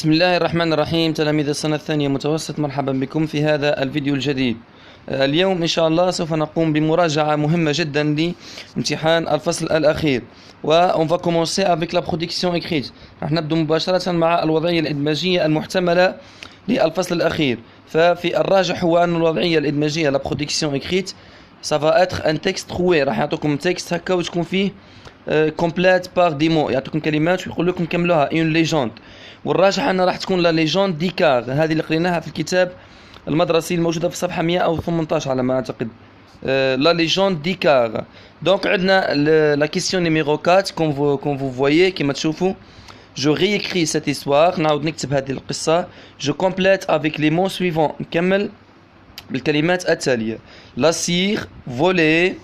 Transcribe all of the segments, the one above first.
بسم الله الرحمن الرحيم. تلاميذ السنة الثانية متوسط، مرحبا بكم في هذا الفيديو الجديد. اليوم إن شاء الله سوف نقوم بمراجعة مهمة جدا لامتحان الفصل الأخير، on va commencer avec la production écrite. راح نبدأ مباشرة مع الوضعية الإدماجية المحتملة للفصل الأخير. ففي الراجح هو أن الوضعية الإدماجية la production écrite ça va être un texte troué. راح يعطيكم تكست هكا وتكون فيه complète par des mots، يعطيكم كلمات ويقول لكم كملوها une légende. والراجح أنها راح تكون لا ليجوند ديكار، هذه اللي قريناها في الكتاب المدرسي الموجودة في الصفحة 118 على ما أعتقد. لا ليجوند ديكار. دونك عندنا لا كيسيون نيميرو 4 كون فو فويي كيما تشوفوا. جو ريكري سيت إستوار، نعاود نكتب هذه القصة. جو كومبليت افيك لي مو سويفون، نكمل بالكلمات التالية. لا سير، فولي،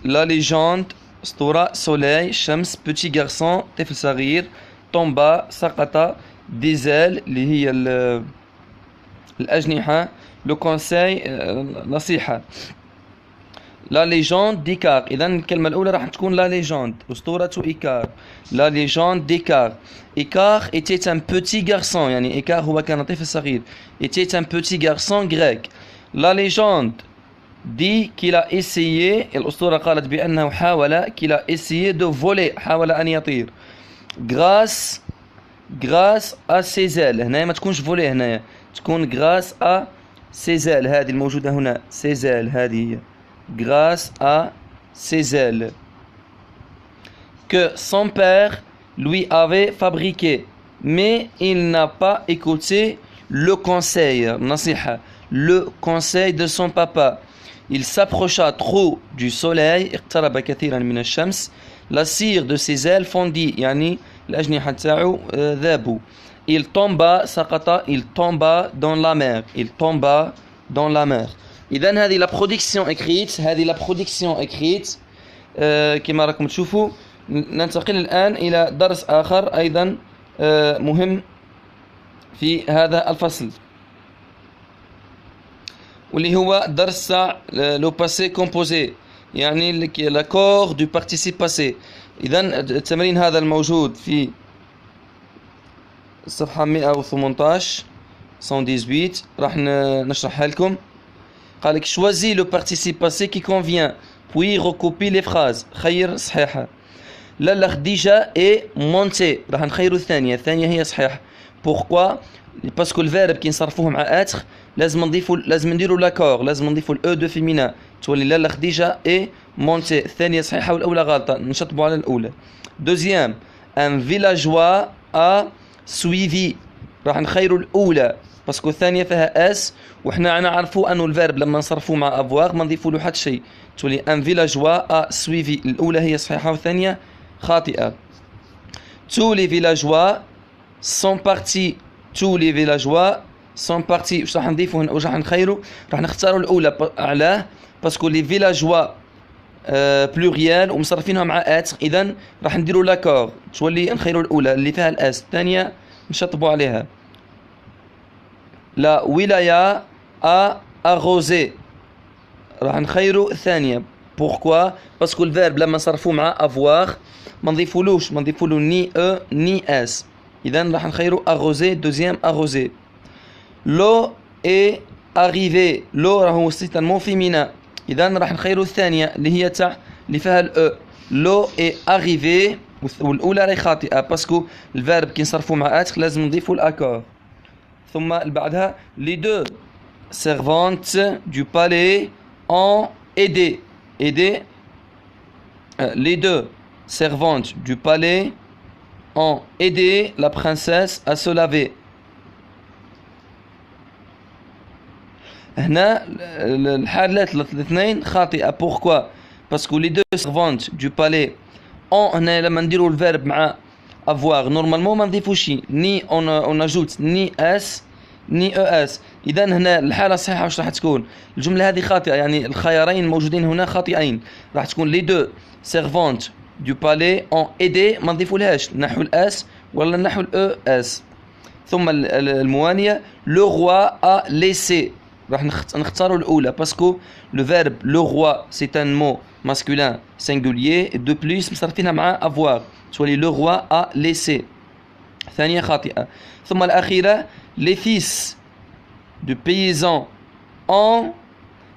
لا ليجوند، اسطورة، سولاي، شمس، بوتي غارسون، طفل صغير، طومبا، سقط، ديزل اللي هي الأجنحة، لو كونساي، نصيحة. لا ليجوند ديكار، إذا الكلمة الأولى راح تكون لا ليجوند، أسطورة إيكار. لا ليجوند ديكار. إيكار était un petit garçon، يعني إيكار هو كان طفل صغير. était un petit garçon grec. لا ليجوند دي qu'il a essayé، الأسطورة قالت بأنه حاول qu'il a essayé de voler، حاول أن يطير. grâce à ses ailes، هنا ما تكونش فولي، هنا تكون grâce à ses ailes، هذه الموجودة هنا ses ailes، هذه هي grâce à ses ailes que son père lui avait fabriqué mais il n'a pas écouté le conseil، نصيحة، le conseil de son papa. Il s'approcha trop du soleil، اقترب كثيرا من الشمس. la cire de ses ailes fondit، يعني الأجنحة تاعو ذابوا. il tomba، سقط، il tomba dans la mer، il tomba dans la mer. إذن هذه la production écrite، هذه la production écrite كما راكم تشوفوا. ننتقل الآن إلى درس آخر أيضا مهم في هذا الفصل، واللي هو درس لو باسي كومبوزي، يعني l'accord du participe passé. إذن التمرين هذا الموجود في الصفحة 118 118 راح نشرحها لكم. قالك choisis le participe passé qui convient puis recopie les phrases، خير صحيحة. لا خديجة est montée، راح نخيروا الثانية هي صحيحة. pourquoi؟ باسكو الفيرب كي نصرفوه مع اتر لازم نديروا لاكور، لازم نضيفوا الاو دو فيمينا، تولي لا خديجة اي مونتي، الثانية صحيحة والأولى غلطة، نشطبوا على الأولى. دوزيام ان فيلاجوا ا سويفي، راح نخيروا الأولى باسكو الثانية فيها اس، وحنا نعرفوا أنه الفيرب لما نصرفوه مع افواغ ما نضيفوا له حتى شيء، تولي ان فيلاجوا ا سويفي، الأولى هي صحيحة والثانية خاطئة. تو لي فيلاجوا سون بارتي، tous les villageois sont partis. واش راح نضيفوا هنا، واش راح نخيروا؟ راح نختاروا الاولى. علاه؟ باسكو لي فيلاجوا بلوريال ومصرفينها مع اتر، اذا راح نديروا لاكور، تولي نخيروا الاولى اللي فيها الاس، الثانيه نشطبوا عليها. لا ولايه ا اغوزي، راح نخيروا الثانيه. بوركوا؟ باسكو الفيرب لما نصرفوه مع افواغ ما نضيفولوش ني او ني اس، إذن راح نخيروا arroser، deuxième arroser. l'eau est arrivée، l'eau راهو c'est un mot féminin، إذن راح نخيروا الثانية اللي هي تاع اللي فيها الأو. l'eau est arrivée، والأولى راهي خاطئة باسكو الفيرب كي نصرفوه مع اتر لازم نضيفوا الأكور. ثم اللي بعدها les deux servantes du palais ont aidé. les deux servantes du palais ont aidé la princesse à se laver. هنا الحالات الاثنين خاطئة. pourquoi؟ parce que les deux servantes du palais ont، هنا لما نديروا الفيرب مع avoir نورمالمون ما نضيفوش ني on ajoute ني اس ني او اس. اذا هنا الحالة الصحيحة واش راح تكون؟ الجملة هذه خاطئة، يعني الخيارين الموجودين هنا خاطئين. راح تكون les deux servantes du palais ont aidé، ما نضيفولهاش نحو الاس ولا نحو الاو اس. ثم الموانية لو روا ا ليسي، راح نختاروا الاولى باسكو لو فيرب لو روا سي ان مو ماسكولين سينغولير دو بليس مصرفينها مع افواغ، تولي لو روا ا ليسي. ثانية خاطئة. ثم الأخيرة les fils de paysans ont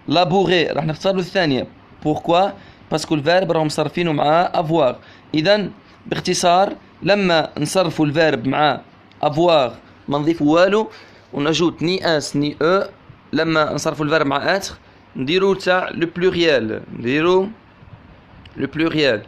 labouré. راح نختار الثانية. Pourquoi؟ parce que الفيرب راهم مصرفينه مع avoir. إذا باختصار لما نصرفوا الفيرب مع avoir ما نضيفوا والو ونجوت ني اس ني او. لما نصرفوا الفيرب مع اتر نديرو تاع لو بلوريال، نديرو لو بلوريال.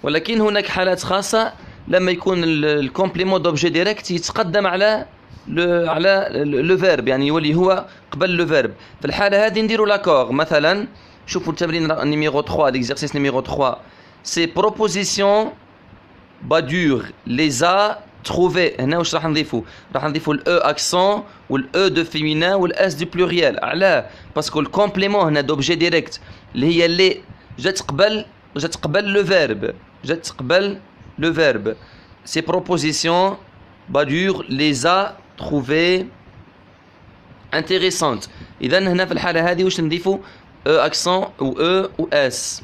ولكن هناك حالات خاصة لما يكون الكومبليمون دوبجي ديريكت يتقدم على لو فيرب، يعني يولي هو قبل لو فيرب. في الحالة هذه نديرو لاكور. مثلا شوفوا التمرين نيميرو 3، ليكزارسيس نيميرو 3 سي بروبوزيسيون بادور ليزا تروفي. هنا واش راح نضيفو؟ راح نضيفو الاو اكسون والاو دو فيمينان والاس دو بلوريال. علاه؟ باسكو الكومبليمون هنا دوبجي ديريكت اللي هي اللي جات قبل لو فيرب، جات قبل لو فيرب. سي بروبوزيسيون بادور ليزا تروفي انتريسونت. اذا هنا في الحاله هذه واش نضيفو؟ او اكسون و او و اس.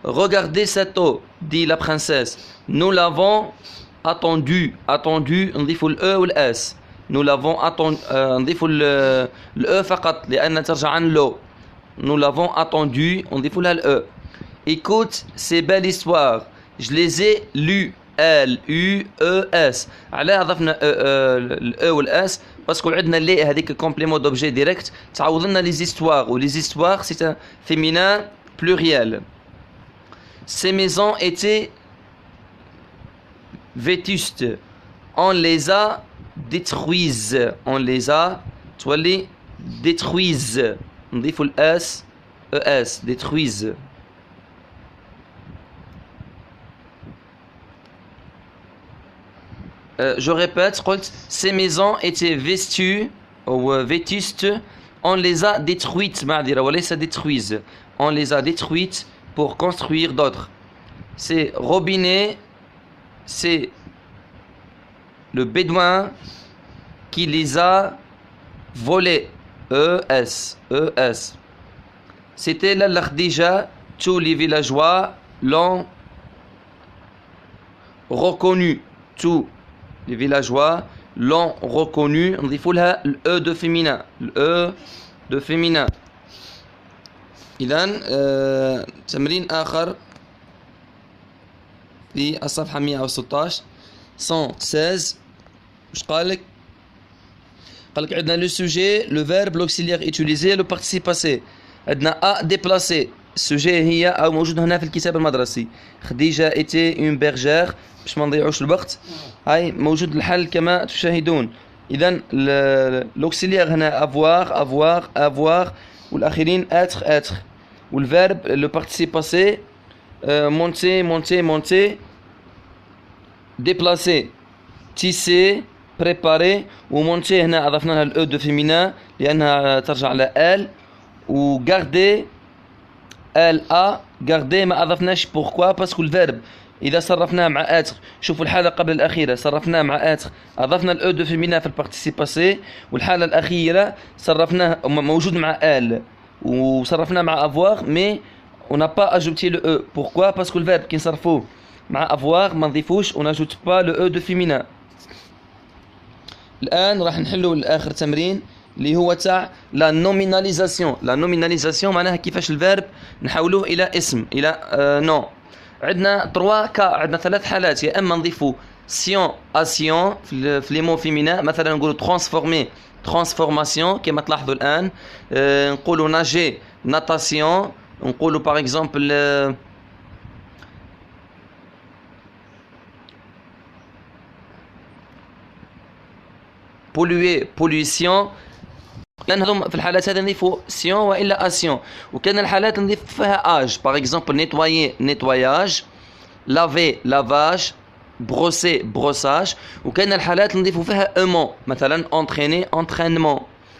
Regardez cette eau, dit la princesse. Nous l'avons attendu. Attendu, نضيفوا ال E وال S. Nous l'avons attendu. نضيفوا ال E فقط لأن ترجع عن l'eau. Nous l'avons attendu. نضيفوا لها ال E. Écoute ces belles histoires. Je les ai lues. L U E S. علاه ضفنا ال E وال S باسكو عندنا لي هذيك كومبليمون دوبجي ديريكت تعوض لنا لي زيستوار، و لي زيستوار سي féminin pluriel. Ces maisons étaient vétustes. On les a détruises. On les a détruises. نضيف ال S ES détruises. Je répète, ces maisons étaient vêtues ou vétustes. On les a détruites. وليس détruises. On les a détruites pour construire d'autres. C'est robinet, c'est le bédouin qui les a volés. ES. ES. C'était la Khadija. Tous les villageois l'ont reconnu. Tous les villageois l'ont reconnu. On dit le E de féminin. Le E de féminin. إذن تمرين آخر في الصفحة 116 116. واش قالك؟ قالك عندنا لو سوجي، لو فيرب، لوكسيليير utilisé، لو بارتيسيب باسي. عندنا ا ديبلاسي. السوجي هي او موجود هنا في الكتاب المدرسي. خديجة ايتي اون بيرجير باش ما نضيعوش الوقت. هاي موجود الحل كما تشاهدون. إذن لوكسيليير هنا افوار افوار افوار، والاخرين اتر اتر. والفيرب لو بارتيسيب باسي مونتي مونتي مونتي، ديبلاسي تيسي بريباري. ومونتي هنا اضفنا لها الاو دو فيمينا لانها ترجع على ال. وغاردي ال ا غاردي ما اضفناش. بوركوا؟ باسكو الفيرب اذا صرفناه مع اتر، شوفوا الحاله قبل الاخيره صرفناه مع اتر اضفنا الاو دو فيمينا في البارتيسيب باسي، والحاله الاخيره صرفناه موجود مع ال وصرفناه مع افوار مي on n'a pas ajouté le e. Pourquoi? Parce que le verbe qui نصرفوه مع avoir ما نضيفوش on n'ajoute pas le e de féminin. الآن راح نحلو الآخر تمرين اللي هو تاع لا نوميناليزاسيون. لا نوميناليزاسيون معناها كيفاش الفيرب نحولوه إلى اسم، إلى نو. عندنا 3 كا، عندنا 3 حالات. يا إما نضيفو سيون أسيون في لي مو فيمينا، مثلا نقولوا ترانسفورمي ترانسفورماسيون كما تلاحظوا الآن. نقولوا ناجي ناتاسيون. نقولوا باغ اكزومبل بولوي بوليسيون. كان هذوم في الحالات هذه نضيفوا سيون والا اسيون. وكان الحالات نضيف فيها اج، باغ اكزومبل نيتوايي نيتواياج، لافي لافاج، بروسي بروساج. وكان الحالات نضيفوا فيها اومون، مثلا انتريني انترينمون،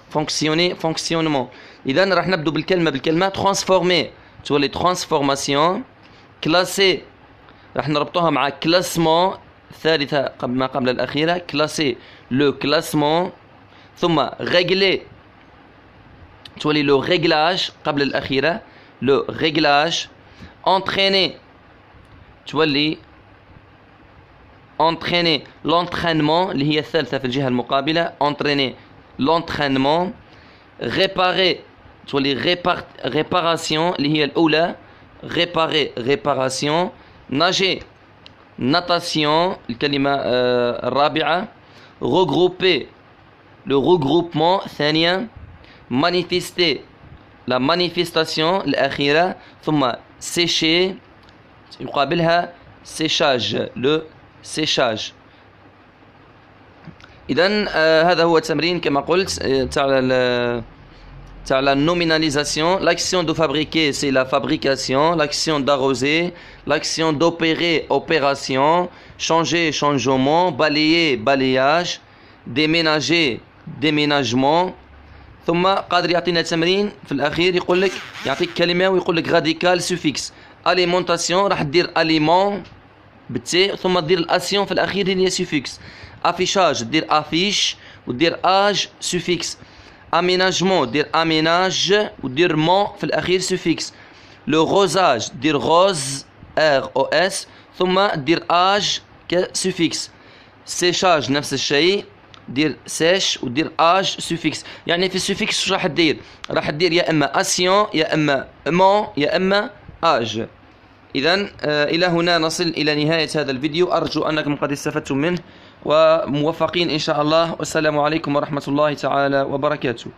فونكسيوني فونكسيونمون. اذا راح نبدو بالكلمه ترانسفورمي تولي ترانسفورماسيون. كلاسي راح نربطوها مع كلاسمون، الثالثه ما قبل الاخيره، كلاسي لو كلاسمون. ثم ريغلي تولي لو ريغلاج قبل الاخيره، لو ريغلاج. انتريني تولي entraîner l'entraînement اللي هي الثالثة في الجهة المقابلة entraîner l'entraînement réparer تولي réparation اللي هي الأولى réparer réparation nager natation الكلمة الرابعة regrouper le regroupement ثانيا manifester la manifestation الأخيرة ثم sécher يقابلها séchage le séchage. إذن هذا هو التمرين كما قلت تاع la nominalisation. L'action de fabriquer c'est la fabrication, l'action d'arroser, l'action d'opérer opération, changer changement, balayer balayage, déménager déménagement. ثم قادر يعطينا تمرين في الأخير يقول لك يعطيك كلمة ويقول لك radical suffix alimentation راح دير aliment بالتي ثم دير الاسيون في الأخير اللي هي suffix. affichage دير affiche ودير age suffix. aménagement دير aménage ودير mon في الأخير suffix. le rosage دير rose ROS ثم دير age كsuffix. séchage نفس الشيء دير سيش ودير اج سوفيكس. يعني في السوفيكس واش راح دير؟ راح دير يا اما اسيون يا اما مون يا اما اج. اذا الى هنا نصل الى نهايه هذا الفيديو. ارجو انكم قد استفدتم منه وموفقين ان شاء الله. والسلام عليكم ورحمه الله تعالى وبركاته.